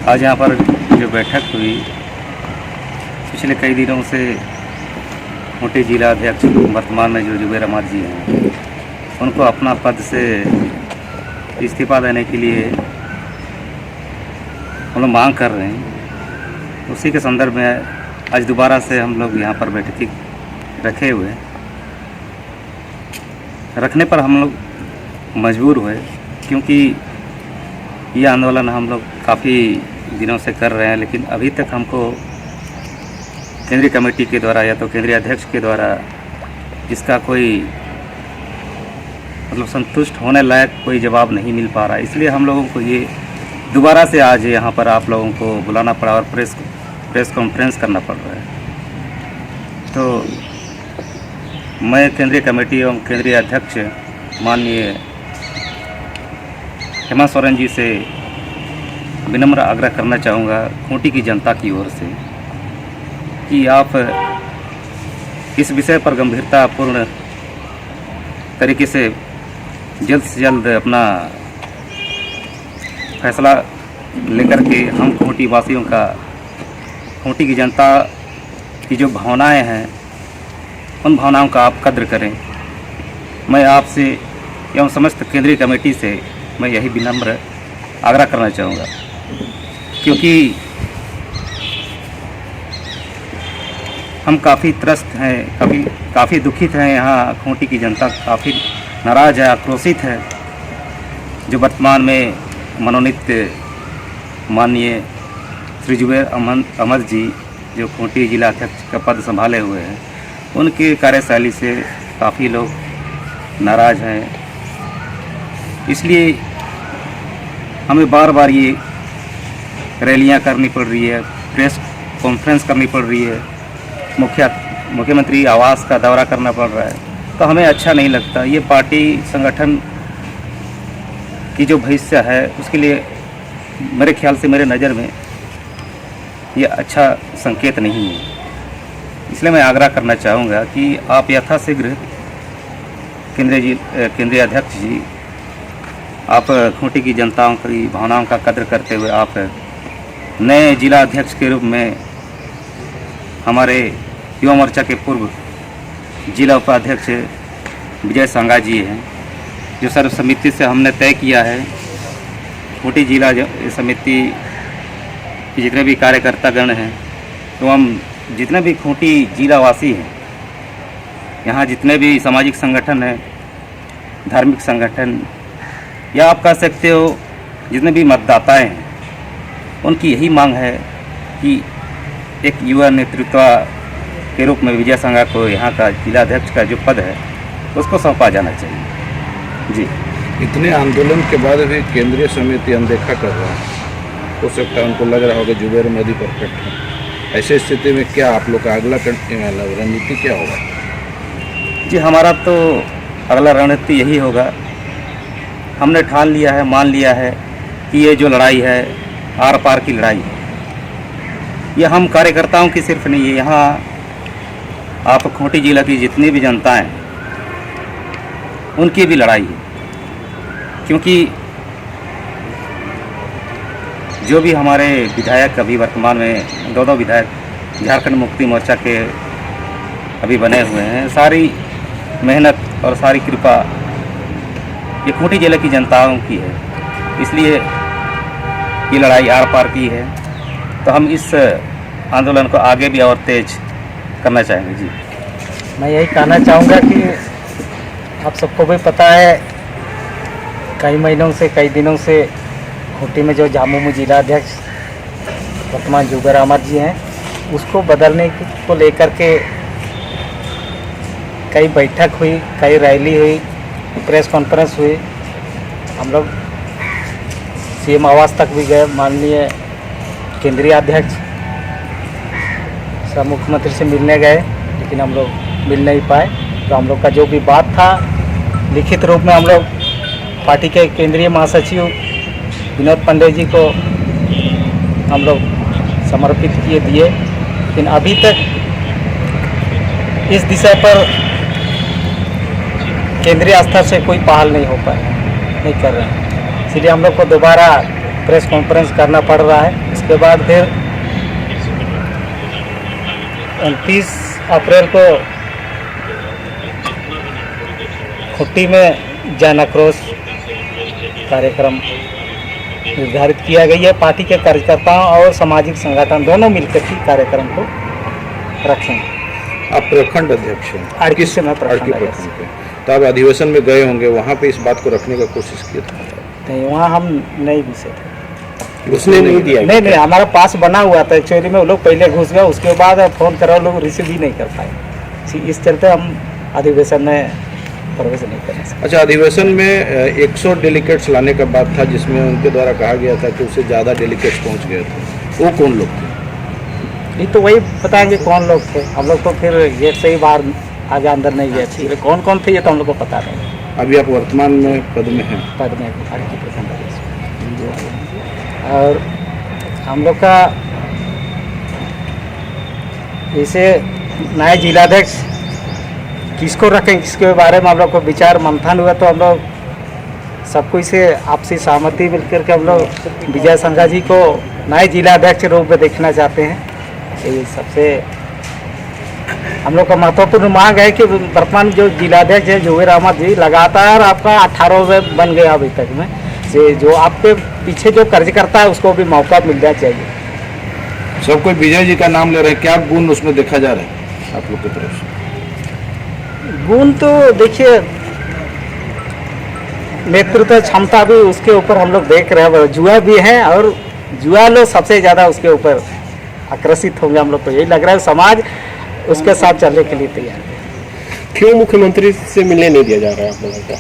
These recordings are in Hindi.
आज यहाँ पर जो बैठक हुई, पिछले कई दिनों से खूंटी जिला अध्यक्ष वर्तमान में जो जुबैर अहमद जी हैं, उनको अपना पद से इस्तीफा देने के लिए हम लोग मांग कर रहे हैं। उसी के संदर्भ में आज दोबारा से हम लोग यहाँ पर बैठक रखे हुए, रखने पर हम लोग मजबूर हुए, क्योंकि ये आंदोलन हम लोग काफ़ी दिनों से कर रहे हैं, लेकिन अभी तक हमको केंद्रीय कमेटी के द्वारा या तो केंद्रीय अध्यक्ष के द्वारा इसका कोई मतलब संतुष्ट होने लायक कोई जवाब नहीं मिल पा रहा। इसलिए हम लोगों को ये दोबारा से आज यहाँ पर आप लोगों को बुलाना पड़ा और प्रेस कॉन्फ्रेंस करना पड़ रहा है। तो मैं केंद्रीय कमेटी एवं केंद्रीय अध्यक्ष माननीय हेमंत सोरेन जी से विनम्र आग्रह करना चाहूँगा खूंटी की जनता की ओर से कि आप इस विषय पर गंभीरतापूर्ण तरीके से जल्द अपना फैसला लेकर के हम खूंटी वासियों का, खूंटी की जनता की जो भावनाएं हैं, उन भावनाओं का आप कद्र करें। मैं आपसे एवं समस्त केंद्रीय कमेटी से मैं यही विनम्र आग्रह करना चाहूँगा, क्योंकि हम काफ़ी त्रस्त हैं, काफ़ी दुखित हैं। यहाँ खूंटी की जनता काफ़ी नाराज़ है, आक्रोशित है। जो वर्तमान में मनोनीत माननीय श्री जुबैर अहमद जी जो खूंटी जिला अध्यक्ष का पद संभाले हुए हैं, उनकी कार्यशैली से काफ़ी लोग नाराज़ हैं। इसलिए हमें बार बार ये रैलियां करनी पड़ रही है, प्रेस कॉन्फ्रेंस करनी पड़ रही है, मुख्यमंत्री आवास का दौरा करना पड़ रहा है। तो हमें अच्छा नहीं लगता। ये पार्टी संगठन की जो भविष्य है, उसके लिए मेरे ख्याल से, मेरे नज़र में ये अच्छा संकेत नहीं है। इसलिए मैं आग्रह करना चाहूँगा कि आप यथाशीघ्र केंद्रीय अध्यक्ष जी, आप खूंटी की जनताओं की भावनाओं का कद्र करते हुए आप नए जिला अध्यक्ष के रूप में हमारे युवा मोर्चा के पूर्व जिला उपाध्यक्ष विजय सांगा जी हैं, जो सर्वसम्मति से हमने तय किया है। खूंटी जिला समिति के जितने भी कार्यकर्तागण हैं, तो हम जितने भी खूंटी जिला वासी हैं, यहाँ जितने भी सामाजिक संगठन हैं, धार्मिक संगठन, या आप कह सकते हो जितने भी मतदाताएं हैं, उनकी यही मांग है कि एक युवा नेतृत्व के रूप में विजय सांगा को यहाँ का जिला अध्यक्ष का जो पद है उसको सौंपा जाना चाहिए। जी, इतने आंदोलन के बाद भी केंद्रीय समिति अनदेखा कर रहा है। हो सकता है उनको लग रहा होगा जुबैर अहमद परफेक्ट है। ऐसे स्थिति में क्या आप लोग का अगला रणनीति क्या होगा? जी, हमारा तो अगला रणनीति यही होगा। हमने ठान लिया है, मान लिया है कि ये जो लड़ाई है आर पार की लड़ाई है। ये हम कार्यकर्ताओं की सिर्फ नहीं है, यहाँ आप खूंटी जिला की जितनी भी जनता हैं उनकी भी लड़ाई है। क्योंकि जो भी हमारे विधायक अभी वर्तमान में दो विधायक झारखंड मुक्ति मोर्चा के अभी बने हुए हैं, सारी मेहनत और सारी कृपा ये खूंटी जिले की जनताओं की है। इसलिए ये लड़ाई आर पार की है। तो हम इस आंदोलन को आगे भी और तेज करना चाहेंगे। जी, मैं यही कहना चाहूँगा कि आप सबको भी पता है, कई महीनों से, कई दिनों से खूंटी में जो झामुमो जिला अध्यक्ष वर्तमान जुबैर अहमद जी हैं, उसको बदलने को लेकर के कई बैठक हुई, कई रैली हुई, प्रेस कॉन्फ्रेंस हुई। हम लोग सीएम आवास तक भी गए, माननीय केंद्रीय अध्यक्ष सब मुख्यमंत्री से मिलने गए, लेकिन हम लोग मिल नहीं पाए। तो हम लोग का जो भी बात था लिखित रूप में हम लोग पार्टी के केंद्रीय महासचिव विनोद पांडे जी को हम लोग समर्पित दिए, लेकिन अभी तक इस विषय पर केंद्रीय स्तर से कोई पहल नहीं हो पाया, नहीं कर रहे हैं। इसलिए हम लोग को दोबारा प्रेस कॉन्फ्रेंस करना पड़ रहा है। उसके बाद फिर 29 अप्रैल को खुट्टी में जन आक्रोश कार्यक्रम निर्धारित किया गई है। पार्टी के कार्यकर्ताओं और सामाजिक संगठन दोनों मिलकर के कार्यक्रम को रखेंगे। आप प्रखंड अध्यक्ष हैं, अड़की से मैं अड़की प्रखंड प्रखंड के, तो आप अधिवेशन में गए होंगे, वहाँ पे इस बात को रखने का कोशिश किया था? नहीं, वहाँ हम नहीं घुसे थे। उसने नहीं दिया? नहीं, हमारा पास बना हुआ था एक्चुअली में, वो लोग पहले घुस गए, उसके बाद फ़ोन करा लोग रिसीव ही नहीं कर पाए। इस चलते हम अधिवेशन में प्रवेश नहीं कर सकते। अच्छा, अधिवेशन में 100 डेलीगेट्स लाने का बात था, जिसमें उनके द्वारा कहा गया था कि उससे ज़्यादा डेलीगेट्स पहुँच गए थे। वो कौन लोग थे? नहीं, तो वही बताएंगे कौन लोग थे। हम लोग तो फिर गेट से ही बाहर आगे अंदर नहीं गए थे। कौन कौन थे ये तो हम लोग को पता नहीं। अभी आप वर्तमान में पद में हैं? पद में अड़की प्रखंड अध्यक्ष। और हम लोग का जैसे नए जिलाध्यक्ष किसको रखें, किसके बारे में हम लोग को विचार मंथन हुआ, तो हम लोग सबको इसे आपसी सहमति मिलकर के हम लोग विजय संघा जी को नए जिलाध्यक्ष रूप में देखना चाहते हैं। ये सबसे हम लोग का महत्वपूर्ण मांग है कि वर्तमान जो जिलाध्यक्ष है जुबेर अहमद जी लगातार आपका 18 में बन गया अभी तक में से, जो आपके पीछे जो कार्यकर्ता है उसको भी मौका मिलना चाहिए। सब कोई विजय जी का नाम ले रहे हैं, क्या गुण उसमें देखा जा रहा है आप लोग की तरफ से? गुण तो देखिए, नेतृत्व क्षमता भी उसके ऊपर हम लोग देख रहे हैं। जुआ भी है और जुआ लोग सबसे ज़्यादा उसके ऊपर आकर्षित होंगे। हम लोग को यही लग रहा है समाज उसके साथ चलने के लिए तैयार है। क्यों मुख्यमंत्री से मिलने नहीं दिया जा रहा है आप लोगों को?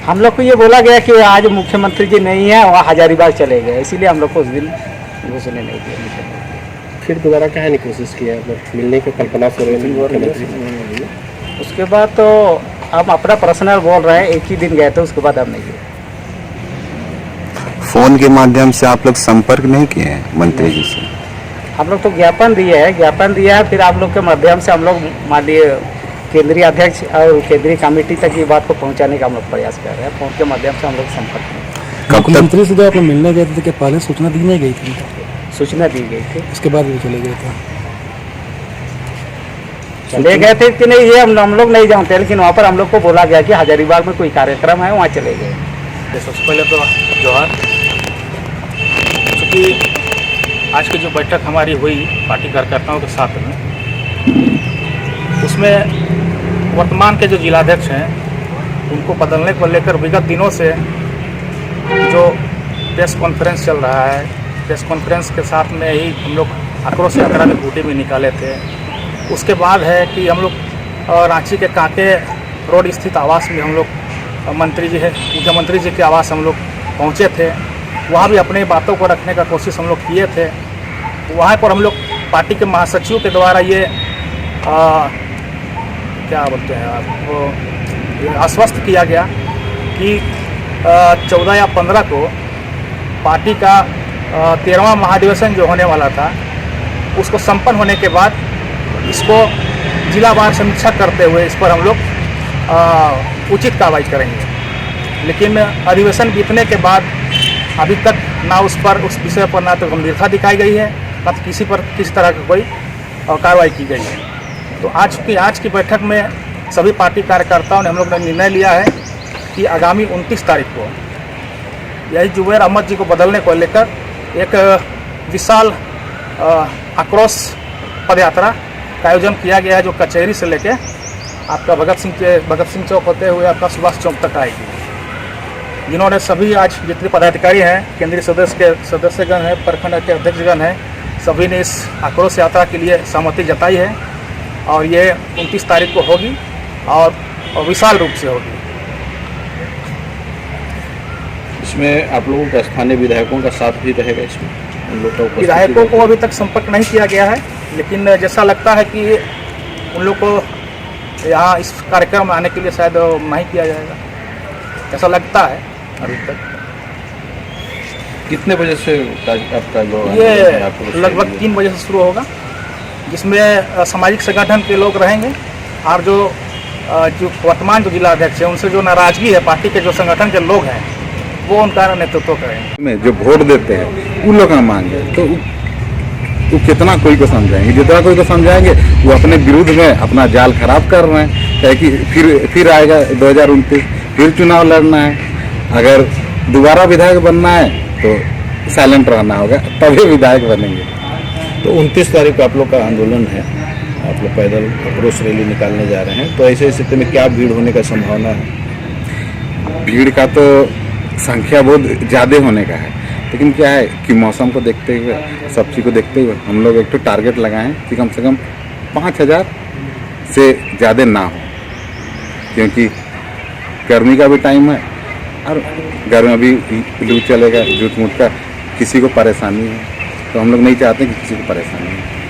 हम लोग को ये बोला गया कि आज मुख्यमंत्री जी नहीं है, वहाँ हजारीबाग चले गए, इसीलिए हम लोग को उस दिन घुसने नहीं दिया। फिर दोबारा क्या नहीं कोशिश किया मिलने की कल्पना से मुख्यमंत्री? उसके बाद तो हम अपना पर्सनल बोल रहे हैं, एक ही दिन गए थे, उसके बाद हम नहीं गए। फोन के माध्यम से आप लोग संपर्क नहीं किए हैं मंत्री जी से? हम लोग तो ज्ञापन दिए है, फिर आप लोग के माध्यम से हम लोग माननीय केंद्रीय अध्यक्ष और केंद्रीय कमेटी तक ये बात को पहुंचाने का हम लोग प्रयास कर रहे हैं। फोन के माध्यम से हम लोग संपर्क में। मुख्यमंत्री से जब आप मिलने गए थे, क्या पहले सूचना दी नहीं गई थी? सूचना दी गई थी, उसके बाद वो चले गए थे। चले गए थे कि नहीं ये हम लोग नहीं जानते, लेकिन वहाँ पर हम लोग को बोला गया कि हजारीबाग में कोई कार्यक्रम है, वहाँ चले गए। सबसे पहले तो जोहार। क्योंकि आज की जो बैठक हमारी हुई पार्टी कार्यकर्ताओं के साथ में, उसमें वर्तमान के जो जिलाध्यक्ष हैं उनको बदलने को लेकर विगत दिनों से जो प्रेस कॉन्फ्रेंस चल रहा है, प्रेस कॉन्फ्रेंस के साथ में ही हम लोग आक्रोश यात्रा में खूंटी में निकाले थे। उसके बाद है कि हम लोग रांची के कांके रोड स्थित आवास में हम लोग मुख्यमंत्री जी के आवास हम लोग पहुँचे थे। वहाँ भी अपने बातों को रखने का कोशिश हम लोग किए थे। वहाँ पर हम लोग पार्टी के महासचिव के द्वारा ये क्या बोलते हैं आपको, आश्वस्त किया गया कि 14 या 15 को पार्टी का 13वां महाधिवेशन जो होने वाला था उसको संपन्न होने के बाद इसको जिलावार समीक्षा करते हुए इस पर हम लोग उचित कार्रवाई करेंगे। लेकिन अधिवेशन बीतने के बाद अभी तक ना उस विषय पर ना तो गंभीरता दिखाई गई है, ना तो किसी तरह की कोई कार्रवाई की गई है। तो आज की बैठक में सभी पार्टी कार्यकर्ताओं ने हम लोग ने निर्णय लिया है कि आगामी 29 तारीख को यही जुबेर अहमद जी को बदलने को लेकर एक विशाल आक्रोश पदयात्रा का आयोजन किया गया है, जो कचहरी से लेके आपका भगत सिंह चौक होते हुए आपका सुभाष चौक तक आएगी। जिन्होंने सभी आज जितने पदाधिकारी हैं, केंद्रीय सदस्यगण हैं, प्रखंड के अध्यक्षगण हैं, सभी ने इस आक्रोश यात्रा के लिए सहमति जताई है और ये 29 तारीख को होगी और विशाल रूप से होगी। इसमें आप लोगों का स्थानीय विधायकों का साथ भी रहेगा? इसमें उन लोग का विधायकों को अभी तक संपर्क नहीं किया गया है, लेकिन जैसा लगता है कि उन लोग को यहाँ इस कार्यक्रम में आने के लिए शायद नहीं किया जाएगा, ऐसा लगता है अभी तक। कितने बजे से आपका जो ये लगभग 3 बजे से शुरू होगा, जिसमें सामाजिक संगठन के लोग रहेंगे और जो वर्तमान जो जिला अध्यक्ष है उनसे जो नाराजगी है पार्टी के जो संगठन के लोग हैं वो उनका नेतृत्व करेंगे। में जो वोट देते हैं उन लोग का मांग है, तो वो कितना कोई को समझाएंगे? जितना कोई को समझाएंगे वो अपने विरुद्ध में अपना जाल खराब कर रहे हैं। क्या है कि फिर आएगा 2029, फिर चुनाव लड़ना है। अगर दोबारा विधायक बनना है तो साइलेंट रहना होगा, तभी विधायक बनेंगे। तो 29 तारीख को आप लोग का आंदोलन है, आप लोग पैदल रोष रैली निकालने जा रहे हैं, तो ऐसे स्थिति में क्या भीड़ होने का संभावना है? भीड़ का तो संख्या बहुत ज़्यादा होने का है, लेकिन क्या है कि मौसम को देखते हुए, सब चीज़ को देखते हुए हम लोग एक तो टारगेट लगाएं कि कम से कम 5000 से ज़्यादा ना हो, क्योंकि गर्मी का भी टाइम है और गर्मी में भी लू चलेगा, झूठ मूठ का किसी को परेशानी है, तो हम लोग नहीं चाहते कि किसी को परेशानी हो।